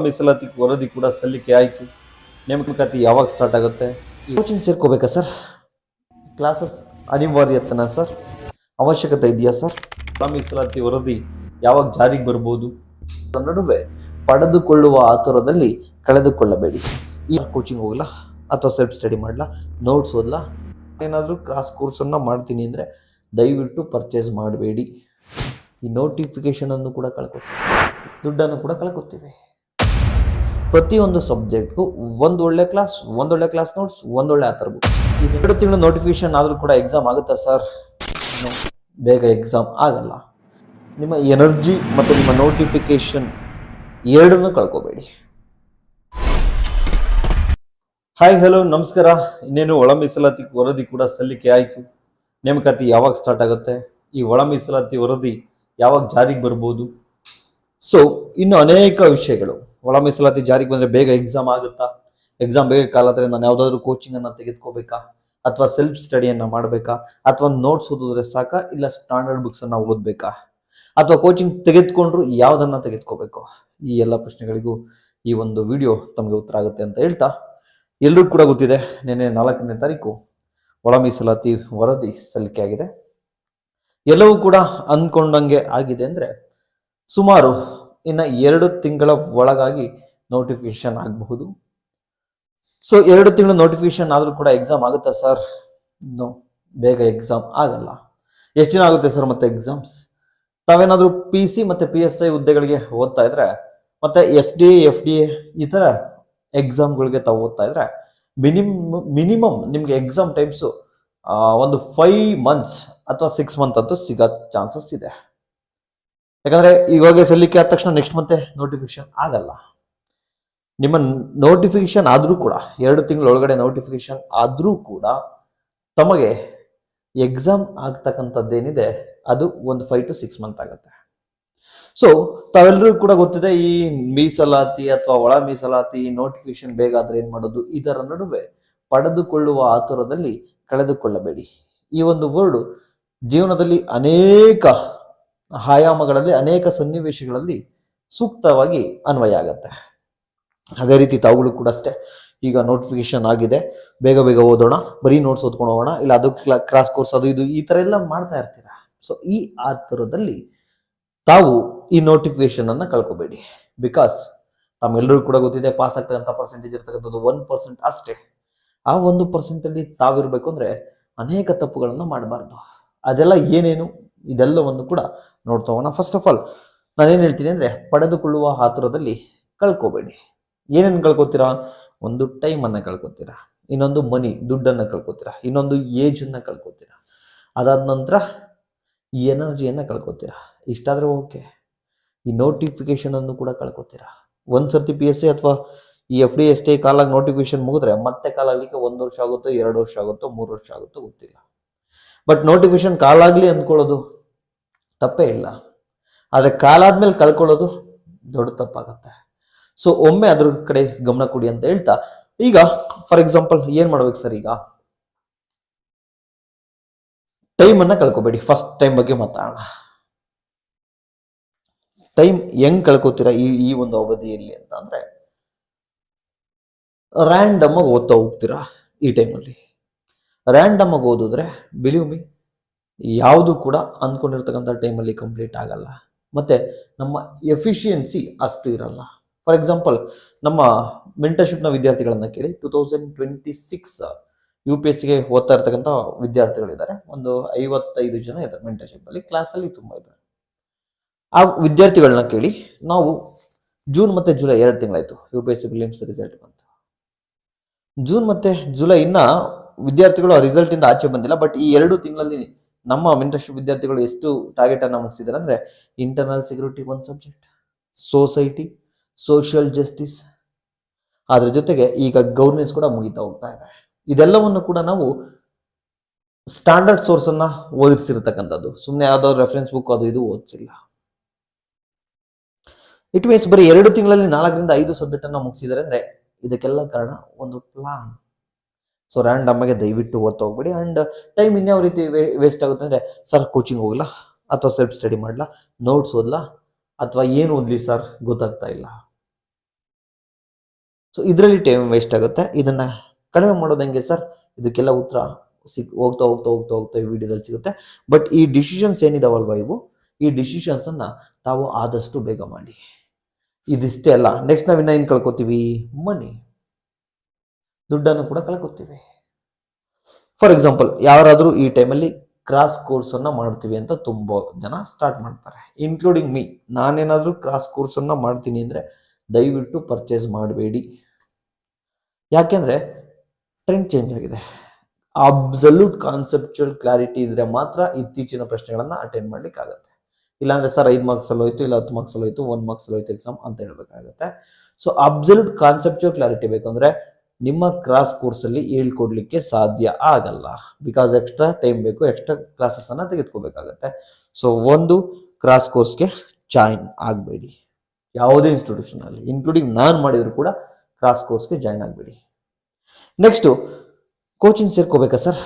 ಮೀಸಲಾತಿ ವರದಿ ಕೂಡ ಸಲ್ಲಿಕೆ ಆಯಿತು. ನೇಮಕಾತಿ ಯಾವಾಗ ಸ್ಟಾರ್ಟ್ ಆಗುತ್ತೆ? ಕೋಚಿಂಗ್ ಸೇರ್ಕೋಬೇಕಾ ಸರ್? ಕ್ಲಾಸಸ್ ಅನಿವಾರ್ಯತನ ಸರ್? ಅವಶ್ಯಕತೆ ಇದೆಯಾ ಸರ್? ಮೀಸಲಾತಿ ವರದಿ ಯಾವಾಗ ಜಾರಿಗೆ ಬರ್ಬೋದು? ನಡುವೆ ಪಡೆದುಕೊಳ್ಳುವ ಆತುರದಲ್ಲಿ ಕಳೆದುಕೊಳ್ಳಬೇಡಿ. ಈ ಕೋಚಿಂಗ್ ಹೋಗಲ್ಲ ಅಥವಾ ಸೆಲ್ಫ್ ಸ್ಟಡಿ ಮಾಡಲ್ಲ, ನೋಟ್ಸ್ ಓದಲ್ಲ, ಏನಾದರೂ ಕ್ರಾಸ್ ಕೋರ್ಸನ್ನು ಮಾಡ್ತೀನಿ ಅಂದರೆ ದಯವಿಟ್ಟು ಪರ್ಚೇಸ್ ಮಾಡಬೇಡಿ. ಈ ನೋಟಿಫಿಕೇಷನನ್ನು ಕೂಡ ಕಳ್ಕೊತೀವಿ, ದುಡ್ಡನ್ನು ಕೂಡ ಕಳ್ಕೊತೀವಿ. ಪ್ರತಿಯೊಂದು ಸಬ್ಜೆಕ್ಟ್ಗೂ ಒಂದೊಳ್ಳೆ ಕ್ಲಾಸ್ ನೋಟ್ಸ್, ಒಂದೊಳ್ಳೆ ಆಥರ್ ಬುಕ್. ಈಗ 2 ತಿಂಗಳು ನೋಟಿಫಿಕೇಶನ್ ಆದರೂ ಕೂಡ ಎಕ್ಸಾಮ್ ಆಗುತ್ತಾ ಸರ್? ಬೇಗ ಎಕ್ಸಾಮ್ ಆಗಲ್ಲ. ನಿಮ್ಮ ಎನರ್ಜಿ ಮತ್ತು ನಿಮ್ಮ ನೋಟಿಫಿಕೇಶನ್ ಎರಡನ್ನೂ ಕಳ್ಕೊಬೇಡಿ. ಹಾಯ್ ಹಲೋ ನಮಸ್ಕಾರ. ಇನ್ನೇನು ಒಳ ಮೀಸಲಾತಿ ವರದಿ ಕೂಡ ಸಲ್ಲಿಕೆ ಆಯಿತು. ನೇಮಕಾತಿ ಯಾವಾಗ ಸ್ಟಾರ್ಟ್ ಆಗುತ್ತೆ? ಈ ಒಳ ಮೀಸಲಾತಿ ವರದಿ ಯಾವಾಗ ಜಾರಿಗೆ ಬರ್ಬೋದು? ಸೊ ಇನ್ನು ಅನೇಕ ವಿಷಯಗಳು. ಒಳ ಮೀಸಲಾತಿ ಜಾರಿಗೆ ಬಂದರೆ ಬೇಗ ಎಕ್ಸಾಮ್ ಆಗುತ್ತಾ? ಎಕ್ಸಾಮ್ ಬೇಗ ಕಾಲಾದರೆ ನಾನು ಯಾವುದಾದ್ರೂ ಕೋಚಿಂಗನ್ನು ತೆಗೆದುಕೋಬೇಕಾ, ಅಥವಾ ಸೆಲ್ಫ್ ಸ್ಟಡಿಯನ್ನು ಮಾಡಬೇಕಾ, ಅಥವಾ ನೋಟ್ಸ್ ಓದಿದ್ರೆ ಸಾಕಾ, ಇಲ್ಲ ಸ್ಟ್ಯಾಂಡರ್ಡ್ ಬುಕ್ಸನ್ನು ಓದಬೇಕಾ, ಅಥವಾ ಕೋಚಿಂಗ್ ತೆಗೆದುಕೊಂಡ್ರು ಯಾವುದನ್ನು ತೆಗೆದುಕೋಬೇಕು? ಈ ಎಲ್ಲ ಪ್ರಶ್ನೆಗಳಿಗೂ ಈ ಒಂದು ವಿಡಿಯೋ ತಮಗೆ ಉತ್ತರ ಆಗುತ್ತೆ ಅಂತ ಹೇಳ್ತಾ, ಎಲ್ಲರಿಗೂ ಕೂಡ ಗೊತ್ತಿದೆ ನಿನ್ನೆ 4ನೇ ತಾರೀಕು ಒಳ ಮೀಸಲಾತಿ ವರದಿ ಸಲ್ಲಿಕೆ ಆಗಿದೆ. ಎಲ್ಲವೂ ಕೂಡ ಅಂದ್ಕೊಂಡಂಗೆ ಆಗಿದೆ ಅಂದರೆ ಸುಮಾರು ಇನ್ನು 2 ತಿಂಗಳ ಒಳಗಾಗಿ ನೋಟಿಫಿಕೇಶನ್ ಆಗಬಹುದು. ಸೊ 2 ತಿಂಗಳು ನೋಟಿಫಿಕೇಶನ್ ಆದರೂ ಕೂಡ ಎಕ್ಸಾಮ್ ಆಗುತ್ತಾ ಸರ್? ನೋ, ಬೇಗ ಎಕ್ಸಾಮ್ ಆಗಲ್ಲ. ಎಷ್ಟು ದಿನ ಆಗುತ್ತೆ ಸರ್ ಮತ್ತೆ ಎಕ್ಸಾಮ್ಸ್? ತಾವೇನಾದರೂ PC ಮತ್ತು PSI ಹುದ್ದೆಗಳಿಗೆ ಓದ್ತಾ ಇದ್ರೆ, ಮತ್ತೆ SDA FDA ಈ ಥರ ಎಕ್ಸಾಮ್ಗಳಿಗೆ ತಾವು ಓದ್ತಾ ಇದ್ರೆ ಮಿನಿಮಮ್ ನಿಮಗೆ ಎಕ್ಸಾಮ್ ಟೈಮ್ಸು ಒಂದು 5 months ಅಥವಾ 6 months ಅಂತೂ ಸಿಗೋ ಚಾನ್ಸಸ್ ಇದೆ. ಯಾಕಂದರೆ ಇವಾಗ ಸಲ್ಲಿಕೆ ಆದ ತಕ್ಷಣ ನೆಕ್ಸ್ಟ್ ಮಂತೆ ನೋಟಿಫಿಕೇಶನ್ ಆಗಲ್ಲ. ನಿಮ್ಮ ನೋಟಿಫಿಕೇಶನ್ ಆದರೂ ಕೂಡ 2 ತಿಂಗಳ ಒಳಗಡೆ ನೋಟಿಫಿಕೇಶನ್ ಆದರೂ ಕೂಡ ತಮಗೆ ಎಕ್ಸಾಮ್ ಆಗ್ತಕ್ಕಂಥದ್ದೇನಿದೆ ಅದು ಒಂದು 5 to 6 months ಆಗುತ್ತೆ. ಸೊ ತಾವೆಲ್ಲರಿಗೂ ಕೂಡ ಗೊತ್ತಿದೆ, ಈ ಮೀಸಲಾತಿ ಅಥವಾ ಒಳ ಮೀಸಲಾತಿ ನೋಟಿಫಿಕೇಶನ್ ಬೇಗ ಆದರೆ ಏನು ಮಾಡೋದು? ಇದರ ನಡುವೆ ಪಡೆದುಕೊಳ್ಳುವ ಆತುರದಲ್ಲಿ ಕಳೆದುಕೊಳ್ಳಬೇಡಿ. ಈ ಒಂದು ವರ್ಡ್ ಜೀವನದಲ್ಲಿ ಅನೇಕ ಆಯಾಮಗಳಲ್ಲಿ, ಅನೇಕ ಸನ್ನಿವೇಶಗಳಲ್ಲಿ ಸೂಕ್ತವಾಗಿ ಅನ್ವಯ ಆಗತ್ತೆ. ಅದೇ ರೀತಿ ತಾವುಗಳು ಕೂಡ ಅಷ್ಟೇ. ಈಗ ನೋಟಿಫಿಕೇಶನ್ ಆಗಿದೆ, ಬೇಗ ಬೇಗ ಓದೋಣ, ಬರೀ ನೋಟ್ಸ್ ಓದ್ಕೊಂಡು ಹೋಗೋಣ, ಇಲ್ಲ ಅದು ಕ್ರಾಸ್ ಕೋರ್ಸ್ ಅದು ಇದು ಈ ಥರ ಎಲ್ಲ ಮಾಡ್ತಾ ಇರ್ತೀರ. ಸೊ ಈ ಆತುರದಲ್ಲಿ ತಾವು ಈ ನೋಟಿಫಿಕೇಶನ್ ಅನ್ನ ಕಳ್ಕೊಬೇಡಿ. ಬಿಕಾಸ್ ತಮ್ಮೆಲ್ಲರಿಗೂ ಕೂಡ ಗೊತ್ತಿದೆ, ಪಾಸ್ ಆಗ್ತಕ್ಕಂಥ ಪರ್ಸೆಂಟೇಜ್ ಇರ್ತಕ್ಕಂಥದ್ದು 1% ಅಷ್ಟೇ. ಆ 1% ಅಲ್ಲಿ ತಾವಿರ್ಬೇಕು ಅಂದ್ರೆ ಅನೇಕ ತಪ್ಪುಗಳನ್ನು ಮಾಡಬಾರ್ದು. ಅದೆಲ್ಲ ಏನೇನು ಇದೆಲ್ಲವನ್ನು ಕೂಡ ನೋಡ್ತಾ ಹೋಗೋಣ. ಫಸ್ಟ್ ಆಫ್ ಆಲ್ ನಾನೇನು ಹೇಳ್ತೀನಿ ಅಂದ್ರೆ, ಪಡೆದುಕೊಳ್ಳುವ ಆತುರದಲ್ಲಿ ಕಳ್ಕೊಬೇಡಿ. ಏನೇನು ಕಳ್ಕೊತೀರಾ? ಒಂದು ಟೈಮನ್ನು ಕಳ್ಕೊತೀರಾ, ಇನ್ನೊಂದು ಮನಿ ದುಡ್ಡನ್ನು ಕಳ್ಕೊತೀರಾ, ಇನ್ನೊಂದು ಏಜನ್ನು ಕಳ್ಕೊತೀರಾ, ಅದಾದ ನಂತರ ಈ ಎನರ್ಜಿಯನ್ನು ಕಳ್ಕೊತೀರಾ. ಇಷ್ಟಾದರೆ ಓಕೆ. ಈ ನೋಟಿಫಿಕೇಶನ್ ಅನ್ನು ಕೂಡ ಕಳ್ಕೊತೀರಾ. ಒಂದು ಸರ್ತಿ PSI ಅಥವಾ ಈ FDA SDA ಕಾಲಾಗಿ ನೋಟಿಫಿಕೇಶನ್ ಮುಗಿದ್ರೆ ಮತ್ತೆ ಕಾಲಾಗಲಿಕ್ಕೆ 1 ವರ್ಷ ಆಗುತ್ತೋ, 2 ವರ್ಷ ಆಗುತ್ತೋ, 3 ವರ್ಷ ಆಗುತ್ತೋ ಗೊತ್ತಿಲ್ಲ. ಬಟ್ ನೋಟಿಫಿಕೇಶನ್ ಕಾಲಾಗಲಿ ಅಂದ್ಕೊಳ್ಳೋದು ತಪ್ಪೇ ಇಲ್ಲ, ಆದರೆ ಕಾಲಾದ್ಮೇಲೆ ಕಳ್ಕೊಳ್ಳೋದು ದೊಡ್ಡ ತಪ್ಪಾಗತ್ತೆ. ಸೊ ಒಮ್ಮೆ ಅದ್ರ ಕಡೆ ಗಮನ ಕೊಡಿ ಅಂತ ಹೇಳ್ತಾ, ಈಗ ಫಾರ್ ಎಕ್ಸಾಂಪಲ್ ಏನು ಮಾಡ್ಬೇಕು ಸರ್? ಈಗ ಟೈಮನ್ನು ಕಳ್ಕೊಬೇಡಿ. ಫಸ್ಟ್ ಟೈಮ್ ಬಗ್ಗೆ ಮಾತಾಡೋಣ. ಟೈಮ್ ಹೆಂಗ್ ಕಳ್ಕೊತೀರಾ ಈ ಒಂದು ಅವಧಿಯಲ್ಲಿ ಅಂತ ಅಂದ್ರೆ, ರ್ಯಾಂಡಮ್ ಆಗಿ ಓದ್ತಾ ಹೋಗ್ತೀರಾ. ಈ ಟೈಮಲ್ಲಿ ರ್ಯಾಂಡಮ್ ಆಗಿ ಓದಿದ್ರೆ ಬಿಲೀವ್ ಮಿ, ಯಾವುದು ಕೂಡ ಅಂದ್ಕೊಂಡಿರ್ತಕ್ಕಂಥ ಟೈಮಲ್ಲಿ ಕಂಪ್ಲೀಟ್ ಆಗಲ್ಲ, ಮತ್ತೆ ನಮ್ಮ ಎಫಿಷಿಯನ್ಸಿ ಅಷ್ಟು ಇರಲ್ಲ. ಫಾರ್ ಎಕ್ಸಾಂಪಲ್ ನಮ್ಮ ಮೆಂಟರ್ಶಿಪ್ನ ವಿದ್ಯಾರ್ಥಿಗಳನ್ನ ಕೇಳಿ. 2026 UPSCಗೆ ಓದ್ತಾ ಇರ್ತಕ್ಕಂಥ ವಿದ್ಯಾರ್ಥಿಗಳಿದ್ದಾರೆ. ಒಂದು 55 ಜನ ಇದ್ದಾರೆ ಮೆಂಟರ್ಶಿಪ್ ಅಲ್ಲಿ. ಕ್ಲಾಸಲ್ಲಿ ತುಂಬ ಇದ್ದಾರೆ. ಆ ವಿದ್ಯಾರ್ಥಿಗಳನ್ನ ಕೇಳಿ. ನಾವು ಜೂನ್ ಮತ್ತು ಜುಲೈ 2 ತಿಂಗಳಾಯ್ತು UPSC ಪ್ರಿಲಿಮ್ಸ್ ರಿಸಲ್ಟ್ ಬಂತು. ಜೂನ್ ಮತ್ತು ಜುಲೈ ಇನ್ನ ವಿದ್ಯಾರ್ಥಿಗಳು ಆ ರಿಸಲ್ಟ್ ಇಂದ ಆಚೆ ಬಂದಿಲ್ಲ. ಬಟ್ ಈ 2 ತಿಂಗಳಲ್ಲಿ ನಮ್ಮ ಮೆಂಟರ್ಶಿಪ್ ವಿದ್ಯಾರ್ಥಿಗಳು ಎಷ್ಟು ಟಾರ್ಗೆಟ್ ಅನ್ನ ಮುಗಿಸಿದ್ದಾರೆ ಅಂದ್ರೆ, internal security 1 subject, society, social justice, ಅದ್ರ ಜೊತೆಗೆ ಈಗ ಗವರ್ನೆನ್ಸ್ ಕೂಡ ಮುಗಿತಾ ಹೋಗ್ತಾ ಇದೆ. ಇದೆಲ್ಲವನ್ನು ಕೂಡ ನಾವು ಸ್ಟ್ಯಾಂಡರ್ಡ್ ಸೋರ್ಸ್ ಅನ್ನ ಓದಿಸಿರ್ತಕ್ಕಂಥದ್ದು, ಸುಮ್ಮನೆ ಯಾವ್ದಾದ್ರು ರೆಫರೆನ್ಸ್ ಬುಕ್ ಅದು ಇದು ಓದಿಸಿಲ್ಲ. ಇಟ್ ಮೀನ್ಸ್ ಬರೀ 2 ತಿಂಗಳಲ್ಲಿ 4 ರಿಂದ 5 ಸಬ್ಜೆಕ್ಟ್ ಅನ್ನ ಮುಗಿಸಿದ್ದಾರೆ ಅಂದ್ರೆ ಇದಕ್ಕೆಲ್ಲ ಕಾರಣ ಒಂದು ಪ್ಲಾನ್. ಸೊ ರ್ಯಾಂಡಮ್ ಆಗಿ ದಯವಿಟ್ಟು ಓದ್ತಾ ಹೋಗ್ಬೇಡಿ. ಅಂಡ್ ಟೈಮ್ ಇನ್ಯಾವ ರೀತಿ ವೇಸ್ಟ್ ಆಗುತ್ತೆ ಅಂದ್ರೆ, ಸರ್ ಕೋಚಿಂಗ್ ಹೋಗಲ್ಲ ಅಥವಾ ಸೆಲ್ಫ್ ಸ್ಟಡಿ ಮಾಡಲ್ಲ, ನೋಟ್ಸ್ ಓದಲ್ಲ, ಅಥವಾ ಏನು ಓದಲಿ ಸರ್ ಗೊತ್ತಾಗ್ತಾ ಇಲ್ಲ. ಸೊ ಇದರಲ್ಲಿ ಟೈಮ್ ವೇಸ್ಟ್ ಆಗುತ್ತೆ. ಇದನ್ನ ಕಡಿಮೆ ಮಾಡೋದು ಹೆಂಗೆ ಸರ್? ಇದಕ್ಕೆಲ್ಲ ಉತ್ತರ ಹೋಗ್ತಾ ಹೋಗ್ತಾ ಹೋಗ್ತಾ ಹೋಗ್ತಾ ಈ ವಿಡಿಯೋದಲ್ಲಿ ಸಿಗುತ್ತೆ. ಬಟ್ ಈ ಡಿಸಿಷನ್ಸ್ ಏನಿದಾವಲ್ವಾ ಈ ಡಿಸಿಷನ್ಸ್ ಅನ್ನ ತಾವು ಆದಷ್ಟು ಬೇಗ ಮಾಡಿ. ಇದಿಷ್ಟೇ ಅಲ್ಲ, ನೆಕ್ಸ್ಟ್ ನಾವಿನ್ನ ಏನು ಕಳ್ಕೊತೀವಿ? ಮನಿ, ದುಡ್ಡನ್ನು ಕೂಡ ಕಳ್ಕೊತೀವಿ. ಫಾರ್ ಎಕ್ಸಾಂಪಲ್, ಯಾರಾದರೂ ಈ ಟೈಮಲ್ಲಿ ಕ್ರಾಸ್ ಕೋರ್ಸನ್ನು ಮಾಡ್ತೀವಿ ಅಂತ ತುಂಬ ಜನ ಸ್ಟಾರ್ಟ್ ಮಾಡ್ತಾರೆ, ಇನ್ಕ್ಲೂಡಿಂಗ್ ಮೀ. ನಾನೇನಾದರೂ ಕ್ರಾಸ್ ಕೋರ್ಸನ್ನು ಮಾಡ್ತೀನಿ ಅಂದರೆ ದಯವಿಟ್ಟು ಪರ್ಚೇಸ್ ಮಾಡಬೇಡಿ. ಯಾಕೆಂದರೆ ಟ್ರೆಂಡ್ ಚೇಂಜ್ ಆಗಿದೆ. ಅಬ್ಸಲ್ಯೂಟ್ ಕಾನ್ಸೆಪ್ಚುಯಲ್ ಕ್ಲಾರಿಟಿ ಇದ್ರೆ ಮಾತ್ರ ಇತ್ತೀಚಿನ ಪ್ರಶ್ನೆಗಳನ್ನು ಅಟೆಂಡ್ ಮಾಡ್ಲಿಕ್ಕಾಗತ್ತೆ. ಇಲ್ಲಾಂದ್ರೆ ಸರ್ 5 ಮಾರ್ಕ್ಸಲ್ಲಿ ಹೋಯ್ತು, ಇಲ್ಲ 10 ಮಾರ್ಕ್ಸಲ್ಲಿ ಹೋಯ್ತು, 1 ಮಾರ್ಕ್ಸಲ್ಲಿ ಹೋಯ್ತು ಎಕ್ಸಾಮ್ ಅಂತ ಹೇಳ್ಬೇಕಾಗತ್ತೆ. ಸೊ ಅಬ್ಸಲ್ಯೂಟ್ ಕಾನ್ಸೆಪ್ಚುಯಲ್ ಕ್ಲಾರಿಟಿ ಬೇಕಂದ್ರೆ ನಿಮ್ಮ ಕ್ರಾಸ್ ಕೋರ್ಸಲ್ಲಿ ಹೇಳ್ಕೊಡ್ಲಿಕ್ಕೆ ಸಾಧ್ಯ ಆಗಲ್ಲ. ಬಿಕಾಸ್ ಎಕ್ಸ್ಟ್ರಾ ಟೈಮ್ ಬೇಕು, ಎಕ್ಸ್ಟ್ರಾ ಕ್ಲಾಸಸ್ ಅನ್ನ ತೆಗೆದುಕೋಬೇಕಾಗತ್ತೆ. ಸೊ ಒಂದು ಕ್ರಾಸ್ ಕೋರ್ಸ್ಗೆ ಜಾಯಿನ್ ಆಗಬೇಡಿ, ಯಾವುದೇ ಇನ್ಸ್ಟಿಟ್ಯೂಷನ್ ಅಲ್ಲಿ, ಇನ್ಕ್ಲೂಡಿಂಗ್ ನಾನು ಮಾಡಿದ್ರು ಕೂಡ ಕ್ರಾಸ್ ಕೋರ್ಸ್ಗೆ ಜಾಯಿನ್ ಆಗಬೇಡಿ. ನೆಕ್ಸ್ಟು, ಕೋಚಿಂಗ್ ಸೇರ್ಕೋಬೇಕಾ ಸರ್?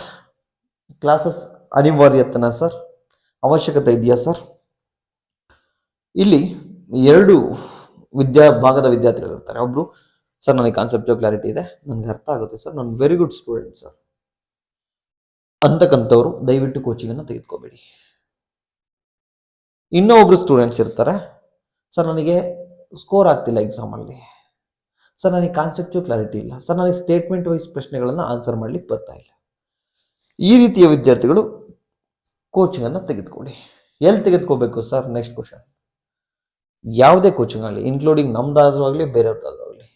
ಕ್ಲಾಸಸ್ ಅನಿವಾರ್ಯತನ ಸರ್? ಅವಶ್ಯಕತೆ ಇದೆಯಾ ಸರ್? ಇಲ್ಲಿ 2 ಭಾಗದ ವಿದ್ಯಾರ್ಥಿಗಳು ಇರ್ತಾರೆ. ಒಬ್ರು, ಸರ್ ನನಗೆ ಕಾನ್ಸೆಪ್ಚುಯಲ್ ಕ್ಲಾರಿಟಿ ಇದೆ, ನನಗೆ ಅರ್ಥ ಆಗುತ್ತೆ ಸರ್, ನಾನು ವೆರಿ ಗುಡ್ ಸ್ಟೂಡೆಂಟ್ ಸರ್ ಅಂತಕ್ಕಂಥವ್ರು ದಯವಿಟ್ಟು ಕೋಚಿಂಗ್ ಅನ್ನು ತೆಗೆದುಕೋಬೇಡಿ. ಇನ್ನೂ ಒಬ್ರು ಸ್ಟೂಡೆಂಟ್ಸ್ ಇರ್ತಾರೆ, ಸರ್ ನನಗೆ ಸ್ಕೋರ್ ಆಗ್ತಿಲ್ಲ ಎಕ್ಸಾಮಲ್ಲಿ, ಸರ್ ನನಗೆ ಕಾನ್ಸೆಪ್ಚುಯಲ್ ಕ್ಲಾರಿಟಿ ಇಲ್ಲ, ಸರ್ ನನಗೆ ಸ್ಟೇಟ್ಮೆಂಟ್ ವೈಸ್ ಪ್ರಶ್ನೆಗಳನ್ನು ಆನ್ಸರ್ ಮಾಡ್ಲಿಕ್ಕೆ ಬರ್ತಾ ಇಲ್ಲ. ಈ ರೀತಿಯ ವಿದ್ಯಾರ್ಥಿಗಳು ಕೋಚಿಂಗ್ ಅನ್ನು ತೆಗೆದುಕೊಳ್ಳಿ. ಎಲ್ಲಿ ತೆಗೆದುಕೋಬೇಕು ಸರ್? Next question. ಯಾವುದೇ ಕೋಚಿಂಗ್ ಆಗಲಿ, ಇನ್ಕ್ಲೂಡಿಂಗ್ ನಮ್ದಾದ್ರೂ ಆಗಲಿ ಬೇರೆಯವ್ರದ್ದಾದ್ರೂ ಆಗಲಿ,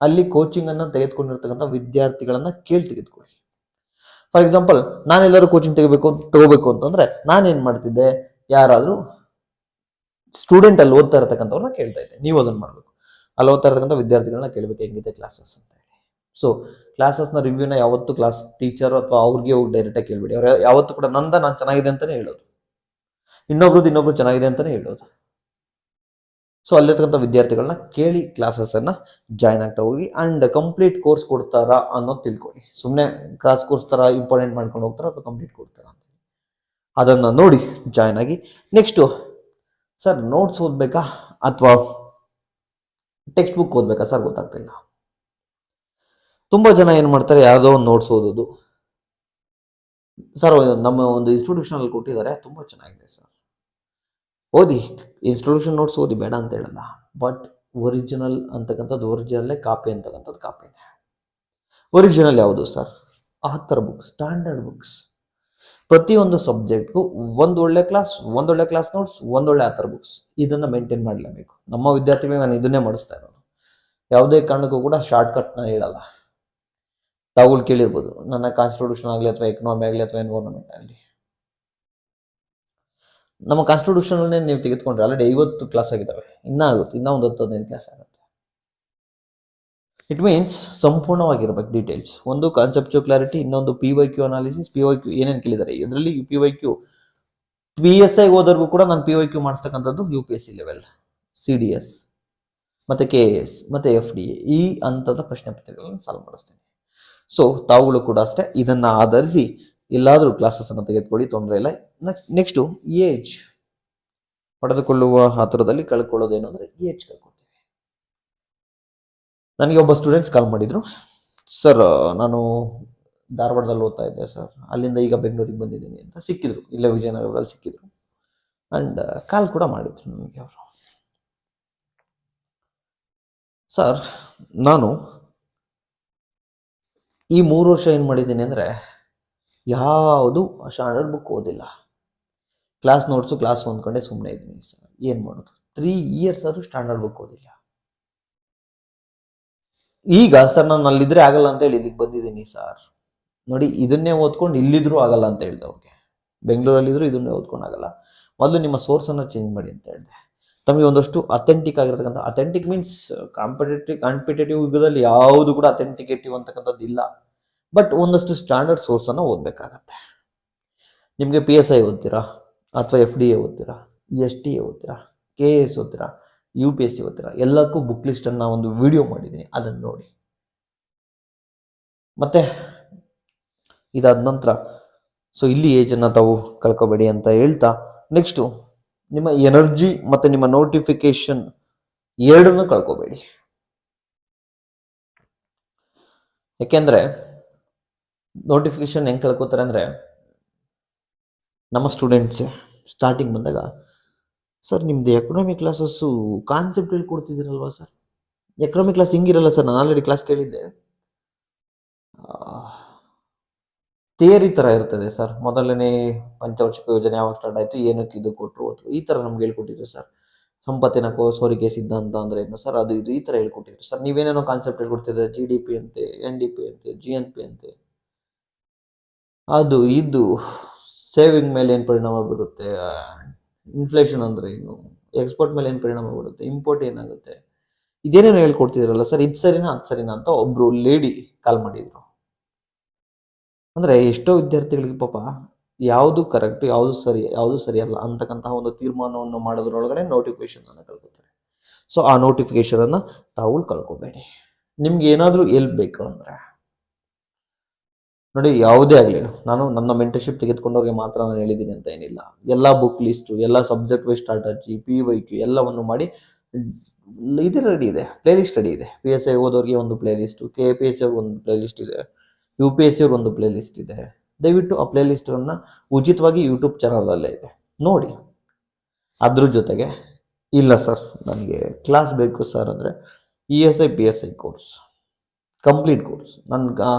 ಅಲ್ಲಿ ಕೋಚಿಂಗ್ ಅನ್ನು ತೆಗೆದುಕೊಂಡಿರ್ತಕ್ಕಂಥ ವಿದ್ಯಾರ್ಥಿಗಳನ್ನ ಕೇಳಿ ತೆಗೆದುಕೊಳ್ಳಿ. ಫಾರ್ ಎಕ್ಸಾಂಪಲ್, ನಾನೆಲ್ಲರೂ ಕೋಚಿಂಗ್ ತಗೋಬೇಕು ಅಂತಂದ್ರೆ ನಾನೇನ್ ಮಾಡ್ತಿದ್ದೆ? ಯಾರಾದ್ರೂ ಸ್ಟೂಡೆಂಟ್ ಅಲ್ಲಿ ಓದ್ತಾ ಇರತಕ್ಕಂಥವ್ರನ್ನ ಕೇಳ್ತಾ ಇದ್ದೆ. ನೀವು ಅದನ್ನ ಮಾಡ್ಬೇಕು. ಅಲ್ಲಿ ಓದ್ತಾ ಇರತಕ್ಕಂಥ ವಿದ್ಯಾರ್ಥಿಗಳನ್ನ ಕೇಳಬೇಕು ಹೆಂಗಿದೆ ಕ್ಲಾಸಸ್ ಅಂತ ಹೇಳಿ. ಸೊ ಕ್ಲಾಸಸ್ನ ರಿವ್ಯೂನ ಯಾವತ್ತು ಕ್ಲಾಸ್ ಟೀಚರ್ ಅಥವಾ ಅವ್ರಿಗೆ ಹೋಗಿ ಡೈರೆಕ್ಟಾಗಿ ಕೇಳಬೇಡಿ. ಅವ್ರು ಯಾವತ್ತು ಕೂಡ ನಾನು ಚೆನ್ನಾಗಿದೆ ಅಂತಾನೆ ಹೇಳೋದು, ಇನ್ನೊಬ್ರು ಚೆನ್ನಾಗಿದೆ ಅಂತಾನೆ ಹೇಳೋದು. ಸೊ ಅಲ್ಲಿರ್ತಕ್ಕಂಥ ವಿದ್ಯಾರ್ಥಿಗಳನ್ನ ಕೇಳಿ ಕ್ಲಾಸಸ್ಸನ್ನು ಜಾಯ್ನ್ ಆಗ್ತಾ ಹೋಗಿ. ಆ್ಯಂಡ್ ಕಂಪ್ಲೀಟ್ ಕೋರ್ಸ್ ಕೊಡ್ತಾರಾ ಅನ್ನೋದು ತಿಳ್ಕೊಳ್ಳಿ. ಸುಮ್ಮನೆ ಕ್ರಾಸ್ ಕೋರ್ಸ್ ಥರ ಇಂಪಾರ್ಟೆಂಟ್ ಮಾಡ್ಕೊಂಡು ಹೋಗ್ತಾರಾ ಅಥವಾ ಕಂಪ್ಲೀಟ್ ಕೊಡ್ತಾರಾ ಅಂತ ಅದನ್ನು ನೋಡಿ ಜಾಯ್ನ್ ಆಗಿ. ನೆಕ್ಸ್ಟು, ಸರ್ ನೋಟ್ಸ್ ಓದಬೇಕಾ ಅಥವಾ ಟೆಕ್ಸ್ಟ್ ಬುಕ್ ಓದಬೇಕಾ ಸರ್? ಗೊತ್ತಾಗ್ತಿಲ್ಲ. ತುಂಬ ಜನ ಏನು ಮಾಡ್ತಾರೆ, ಯಾವುದೋ ಒಂದು ನೋಟ್ಸ್ ಓದೋದು. ಸರ್ ನಮ್ಮ ಒಂದು ಇನ್ಸ್ಟಿಟ್ಯೂಷನಲ್ಲಿ ಕೊಟ್ಟಿದ್ದಾರೆ, ತುಂಬ ಚೆನ್ನಾಗಿದೆ ಸರ್, ಓದಿ, ಇನ್ಸ್ಟಿಟ್ಯೂಷನ್ ನೋಟ್ಸ್ ಓದಿ, ಬೇಡ ಅಂತ ಹೇಳಲ್ಲ. ಬಟ್ ಒರಿಜಿನಲ್ ಅಂತಕ್ಕಂಥದ್ದು ಒರಿಜಿನಲ್ಲೇ, ಕಾಪಿ ಅಂತಕ್ಕಂಥದ್ದು ಕಾಪಿನೇ. ಒರಿಜಿನಲ್ ಯಾವುದು sir? Author books, standard books. ಪ್ರತಿಯೊಂದು ಸಬ್ಜೆಕ್ಟ್ಗೂ ಒಂದೊಳ್ಳೆ ಕ್ಲಾಸ್ ನೋಟ್ಸ್, ಒಂದೊಳ್ಳೆ ಆಥರ್ ಬುಕ್ಸ್, ಇದನ್ನು ಮೇಂಟೈನ್ ಮಾಡಲೇಬೇಕು. ನಮ್ಮ ವಿದ್ಯಾರ್ಥಿಗಳಿಗೆ ನಾನು ಇದನ್ನೇ ಮಾಡಿಸ್ತಾ ಇರೋದು. ಯಾವುದೇ ಕಾರಣಕ್ಕೂ ಕೂಡ ಶಾರ್ಟ್ ಕಟ್ನ ಹೇಳಲ್ಲ. ತಾವುಗಳು ಕೇಳಿರ್ಬೋದು, ನನ್ನ ಕಾನ್ಸ್ಟಿಟ್ಯೂಷನ್ ಆಗಲಿ ಅಥವಾ ಎಕನಾಮಿ ಆಗಲಿ ಅಥವಾ ಎನ್ವೈರನ್ಮೆಂಟ್ ಆಗಲಿ, ನಮ್ಮ ಕಾನ್ಸ್ಟಿಟ್ಯೂಷನ್ನೇ ನೀವು ತೆಗೆದುಕೊಂಡ್ರೆ ಆಲ್ರೆಡಿ 50 ಕ್ಲಾಸ್ ಆಗಿದ್ದಾವೆ, ಆಗುತ್ತೆ, ಇನ್ನೂ ಒಂದು 10-15 ಕ್ಲಾಸ್ ಆಗುತ್ತೆ. ಇಟ್ ಮೀನ್ಸ್ ಸಂಪೂರ್ಣವಾಗಿರ್ಬೇಕು ಡೀಟೇಲ್ಸ್. ಒಂದು ಕಾನ್ಸೆಪ್ಚುಯಲ್ ಕ್ಲಾರಿಟಿ, ಇನ್ನೊಂದು PYQ ಅನಾಲಿಸಿಸ್. PYQ ಏನೇನು ಕೇಳಿದ್ದಾರೆ ಇದರಲ್ಲಿ, PYQ PSI ಓದೋರ್ಗೂ ಕೂಡ ನಾನು PYQ ಮಾಡಿಸ್ತಕ್ಕಂಥದ್ದು UPSC ಲೆವೆಲ್, CDS ಮತ್ತು KAS ಮತ್ತು FDA ಈ ಹಂತದ ಪ್ರಶ್ನೆ ಪತ್ರಿಕೆಗಳನ್ನು ಸಾಲ್ವ್ ಮಾಡಿಸ್ತೇನೆ. ಸೊ ತಾವುಗಳು ಕೂಡ ಅಷ್ಟೇ ಇದನ್ನು ಆಧರಿಸಿ ಎಲ್ಲಾದರೂ ಕ್ಲಾಸಸ್ಸನ್ನು ತೆಗೆದುಕೊಳ್ಳಿ, ತೊಂದರೆ ಇಲ್ಲ. ನೆಕ್ಸ್ಟು, ಏಜ್ ಪಡೆದುಕೊಳ್ಳುವ ಹತ್ತಿರದಲ್ಲಿ ಕಳ್ಕೊಳ್ಳೋದೇನು ಅಂದರೆ ಏಜ್ ಕಳ್ಕೊತೀವಿ. ನನಗೆ ಒಬ್ಬ ಸ್ಟೂಡೆಂಟ್ಸ್ ಕಾಲ್ ಮಾಡಿದರು, ಸರ್ ನಾನು ಧಾರವಾಡದಲ್ಲಿ ಓದ್ತಾ ಇದ್ದೆ ಸರ್, ಅಲ್ಲಿಂದ ಈಗ ಬೆಂಗಳೂರಿಗೆ ಬಂದಿದ್ದೀನಿ ಅಂತ ಸಿಕ್ಕಿದ್ರು, ಇಲ್ಲೇ ವಿಜಯನಗರದಲ್ಲಿ ಸಿಕ್ಕಿದ್ರು. ಆ್ಯಂಡ್ ಕಾಲ್ ಕೂಡ ಮಾಡಿದ್ರು ನನಗೆ ಅವರು. ಸರ್ ನಾನು ಈ 3 ವರ್ಷ ಏನು ಮಾಡಿದ್ದೀನಿ ಅಂದರೆ ಯಾವುದು ಸ್ಟ್ಯಾಂಡರ್ಡ್ ಬುಕ್ ಓದಿಲ್ಲ, ಕ್ಲಾಸ್ ನೋಟ್ಸು ಕ್ಲಾಸ್ ಹೊಂದ್ಕೊಂಡೆ ಸುಮ್ಮನೆ ಇದ್ದೀನಿ ಸರ್. ಏನು ಮಾಡೋದು? 3 ಇಯರ್ಸ್ ಆದರೂ ಸ್ಟ್ಯಾಂಡರ್ಡ್ ಬುಕ್ ಓದಿಲ್ಲ. ಈಗ ಸರ್ ನಾನು ಅಲ್ಲಿದ್ರೆ ಆಗಲ್ಲ ಅಂತ ಹೇಳಿ ಇಲ್ಲಿಗೆ ಬಂದಿದ್ದೀನಿ ಸರ್. ನೋಡಿ, ಇದನ್ನೇ ಓದ್ಕೊಂಡು ಇಲ್ಲಿದ್ರೂ ಆಗಲ್ಲ ಅಂತ ಹೇಳಿದೆ ಅವ್ರಿಗೆ. ಬೆಂಗಳೂರಲ್ಲಿದ್ದರೂ ಇದನ್ನೇ ಓದ್ಕೊಂಡು ಆಗಲ್ಲ. ಮೊದಲು ನಿಮ್ಮ ಸೋರ್ಸನ್ನು ಚೇಂಜ್ ಮಾಡಿ ಅಂತ ಹೇಳಿದೆ. ತಮಗೆ ಒಂದಷ್ಟು ಅಥೆಂಟಿಕ್ ಆಗಿರ್ತಕ್ಕಂಥ, ಅಥೆಂಟಿಕ್ ಮೀನ್ಸ್ ಕಾಂಪಿಟೇಟಿವ್ ಯುಗದಲ್ಲಿ ಯಾವುದು ಕೂಡ ಅಥೆಂಟಿಕೇಟಿವ್ ಅಂತಕ್ಕಂಥದ್ದು ಇಲ್ಲ. ಬಟ್ ಒಂದಷ್ಟು ಸ್ಟ್ಯಾಂಡರ್ಡ್ ಸೋರ್ಸನ್ನು ಓದಬೇಕಾಗತ್ತೆ. ನಿಮಗೆ PSI ಓದ್ತೀರಾ ಅಥವಾ FDA ಓದ್ತೀರಾ, STA ಓದ್ತೀರಾ, KAS ಓದ್ತೀರಾ, UPSC ಓದ್ತೀರಾ, ಎಲ್ಲದಕ್ಕೂ ಬುಕ್ ಲಿಸ್ಟನ್ನು ಒಂದು ವಿಡಿಯೋ ಮಾಡಿದ್ದೀನಿ, ಅದನ್ನು ನೋಡಿ. ಮತ್ತೆ ಇದಾದ ನಂತರ ಸೊ ಇಲ್ಲಿ ಏಜನ್ನು ತಾವು ಕಳ್ಕೊಬೇಡಿ ಅಂತ ಹೇಳ್ತಾ, ನೆಕ್ಸ್ಟು ನಿಮ್ಮ ಎನರ್ಜಿ ಮತ್ತು ನಿಮ್ಮ ನೋಟಿಫಿಕೇಶನ್ ಎರಡನ್ನೂ ಕಳ್ಕೊಬೇಡಿ. ಯಾಕೆಂದರೆ ನೋಟಿಫಿಕೇಶನ್ ಹೆಂಗೆ ಕಳ್ಕೊತಾರೆ ಅಂದರೆ, ನಮ್ಮ ಸ್ಟೂಡೆಂಟ್ಸೇ ಸ್ಟಾರ್ಟಿಂಗ್ ಬಂದಾಗ, ಸರ್ ನಿಮ್ಮದು ಎಕನಾಮಿಕ್ ಕ್ಲಾಸಸ್ಸು ಕಾನ್ಸೆಪ್ಟ್ ಹೇಳ್ಕೊಡ್ತಿದ್ದೀರಲ್ವಾ ಸರ್, ಎಕನಾಮಿಕ್ ಕ್ಲಾಸ್ ಹಿಂಗಿರಲ್ಲ ಸರ್, ನಾನು ಆಲ್ರೆಡಿ ಕ್ಲಾಸ್ ಕೇಳಿದ್ದೆ, ಥಿಯರಿ ಥರ ಇರ್ತದೆ ಸರ್. ಮೊದಲನೇ ಪಂಚವಾರ್ಷಿಕ ಯೋಜನೆ ಯಾವಾಗ ಸ್ಟಾರ್ಟ್ ಆಯಿತು, ಏನಕ್ಕೆ ಇದು ಕೊಟ್ಟರು, ಈ ಥರ ನಮ್ಗೆ ಹೇಳ್ಕೊಟ್ಟಿದ್ರು ಸರ್. ಸಂಪತ್ತಿನ ಸೋರಿಕೆ ಸಿದ್ಧಾಂತ ಅಂದರೆ ಏನು ಸರ್, ಅದು ಇದು ಈ ಥರ ಹೇಳ್ಕೊಟ್ಟಿದ್ರು ಸರ್. ನೀವೇನೇನೋ ಕಾನ್ಸೆಪ್ಟ್ ಹೇಳ್ಕೊಡ್ತಿದ್ರೆ, GDP ಅಂತೆ, NDP ಅಂತೆ, GNP ಅಂತೆ, ಅದು ಇದು ಸೇವಿಂಗ್ ಮೇಲೆ ಏನು ಪರಿಣಾಮ ಬೀರುತ್ತೆ, ಇನ್ಫ್ಲೇಷನ್ ಅಂದರೆ ಏನು, ಎಕ್ಸ್ಪೋರ್ಟ್ ಮೇಲೆ ಏನು ಪರಿಣಾಮ ಬೀರುತ್ತೆ, ಇಂಪೋರ್ಟ್ ಏನಾಗುತ್ತೆ, ಇದೇನೇನೋ ಹೇಳ್ಕೊಡ್ತಿದ್ರಲ್ಲ ಸರ್, ಇದು ಸರಿನಾ ಅದು ಸರಿನಾ ಅಂತ ಒಬ್ಬರು ಲೇಡಿ ಕಾಲ್ ಮಾಡಿದರು. ಅಂದರೆ ಎಷ್ಟೋ ವಿದ್ಯಾರ್ಥಿಗಳಿಗೆ ಪಾಪ ಯಾವುದು ಕರೆಕ್ಟ್, ಯಾವುದು ಸರಿಯಲ್ಲ ಅಂತಕ್ಕಂತಹ ಒಂದು ತೀರ್ಮಾನವನ್ನು ಮಾಡೋದ್ರೊಳಗಡೆ ನೋಟಿಫಿಕೇಶನನ್ನು ಕಳ್ಕೊತಾರೆ. ಸೊ ಆ ನೋಟಿಫಿಕೇಶನನ್ನು ತಾವು ಕಳ್ಕೊಬೇಡಿ. ನಿಮ್ಗೆ ಏನಾದರೂ ಎಲ್ಪ್ ಬೇಕು ಅಂದರೆ ನೋಡಿ, ಯಾವುದೇ ಆಗಲಿ, ನಾನು ನನ್ನ ಮೆಂಟರ್ಶಿಪ್ ತೆಗೆದುಕೊಂಡವ್ರಿಗೆ ಮಾತ್ರ ನಾನು ಹೇಳಿದ್ದೀನಿ ಅಂತ ಏನಿಲ್ಲ. ಎಲ್ಲ ಬುಕ್ ಲಿಸ್ಟು, ಎಲ್ಲ ಸಬ್ಜೆಕ್ಟ್ ವೈಸ್ ಸ್ಟ್ರಾಟಜಿ, PYQ ಎಲ್ಲವನ್ನು ಮಾಡಿ ಇದು ರೆಡಿ ಇದೆ, ಪ್ಲೇಲಿಸ್ಟ್ ರೆಡಿ ಇದೆ. PSI ಓದೋರಿಗೆ ಒಂದು ಪ್ಲೇಲಿಸ್ಟು, KPSC ಅವ್ರಿಗೆ ಒಂದು ಪ್ಲೇಲಿಸ್ಟ್ ಇದೆ, UPSC ಅವ್ರಿಗೆ ಒಂದು ಪ್ಲೇಲಿಸ್ಟ್ ಇದೆ. ದಯವಿಟ್ಟು ಆ ಪ್ಲೇಲಿಸ್ಟನ್ನು ಉಚಿತವಾಗಿ ಯೂಟ್ಯೂಬ್ ಚಾನಲಲ್ಲೇ ಇದೆ, ನೋಡಿ. ಅದ್ರ ಜೊತೆಗೆ ಇಲ್ಲ ಸರ್ ನನಗೆ ಕ್ಲಾಸ್ ಬೇಕು ಸರ್ ಅಂದರೆ, ESI PSI course, complete course, ನನ್ಗೆ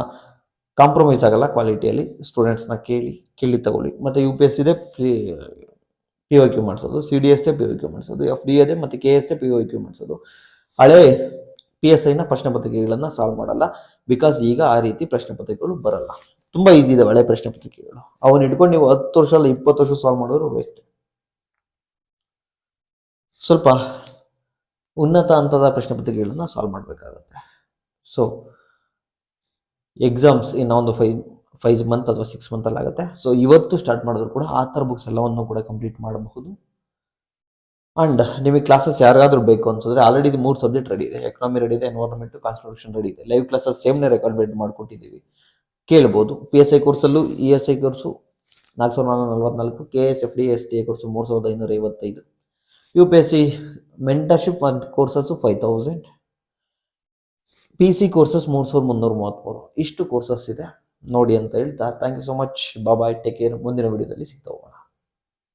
ಕಾಂಪ್ರಮೈಸ್ ಆಗಲ್ಲ ಕ್ವಾಲಿಟಿಯಲ್ಲಿ. ಸ್ಟೂಡೆಂಟ್ಸ್ನ ಕೇಳಿ ತಗೊಳ್ಳಿ. ಮತ್ತು UPSC ಇದೆ PYQ ಮಾಡಿಸೋದು, CDS PYQ ಮಾಡಿಸೋದು, FDA ಮತ್ತು KS PYQ ಮಾಡಿಸೋದು. ಹಳೆ PSIನ ಪ್ರಶ್ನೆ ಪತ್ರಿಕೆಗಳನ್ನು ಸಾಲ್ವ್ ಮಾಡಲ್ಲ, ಬಿಕಾಸ್ ಈಗ ಆ ರೀತಿ ಪ್ರಶ್ನೆ ಪತ್ರಿಕೆಗಳು ಬರಲ್ಲ. ತುಂಬ ಈಸಿ ಇದೆ ಹಳೆ ಪ್ರಶ್ನೆ ಪತ್ರಿಕೆಗಳು, ಅವನ್ನ ಇಟ್ಕೊಂಡು ನೀವು 10 ವರ್ಷ ಅಲ್ಲ 20 ವರ್ಷ ಸಾಲ್ವ್ ಮಾಡಿದ್ರು ವೇಸ್ಟ್. ಸ್ವಲ್ಪ ಉನ್ನತ ಹಂತದ ಪ್ರಶ್ನೆ ಪತ್ರಿಕೆಗಳನ್ನು ಸಾಲ್ವ್ ಮಾಡಬೇಕಾಗತ್ತೆ. ಸೊ ಎಕ್ಸಾಮ್ಸ್ ಇನ್ನು ಒಂದು 5 ಮಂತ್ ಅಥವಾ 6 ಮಂತಲ್ಲಿ ಆಗುತ್ತೆ. ಸೊ ಇವತ್ತು ಸ್ಟಾರ್ಟ್ ಮಾಡಿದ್ರು ಕೂಡ ಆ ಥರ ಬುಕ್ಸ್ ಎಲ್ಲವನ್ನು ಕೂಡ ಕಂಪ್ಲೀಟ್ ಮಾಡಬಹುದು. ಆ್ಯಂಡ್ ನಿಮಗೆ ಕ್ಲಾಸಸ್ ಯಾರಿಗಾದ್ರೂ ಬೇಕು ಅನ್ಸಿದ್ರೆ, ಆಲ್ರೆಡಿ 3 ಸಬ್ಜೆಕ್ಟ್ ರೆಡಿ ಇದೆ, ಎಕನಾಮಿ ರೆಡಿ ಇದೆ, ಎನ್ವೈರನ್ಮೆಂಟ್, ಕಾನ್ಸ್ಟಿಟ್ಯೂಷನ್ ರೆಡಿ ಇದೆ. ಲೈವ್ ಕ್ಲಾಸಸ್ ಸೇಮ್ನೇ ರೆಕಾರ್ಡ್ ಮಾಡಿಕೊಟ್ಟಿದ್ದೀವಿ, ಕೇಳ್ಬೋದು. PSI ಕೋರ್ಸಲ್ಲೂ ESI course 4444, KS FDA STA course 3555, UPSC mentorship courses 5000, PC courses 3333. ಇಷ್ಟು ಕೋರ್ಸಸ್ ಇದೆ ನೋಡಿ ಅಂತ ಹೇಳ್ತಾ, thank you so much, bye, take care. ಮುಂದಿನ ವಿಡಿಯೋದಲ್ಲಿ ಸಿಗ್ತಾ ಹೋಗೋಣ.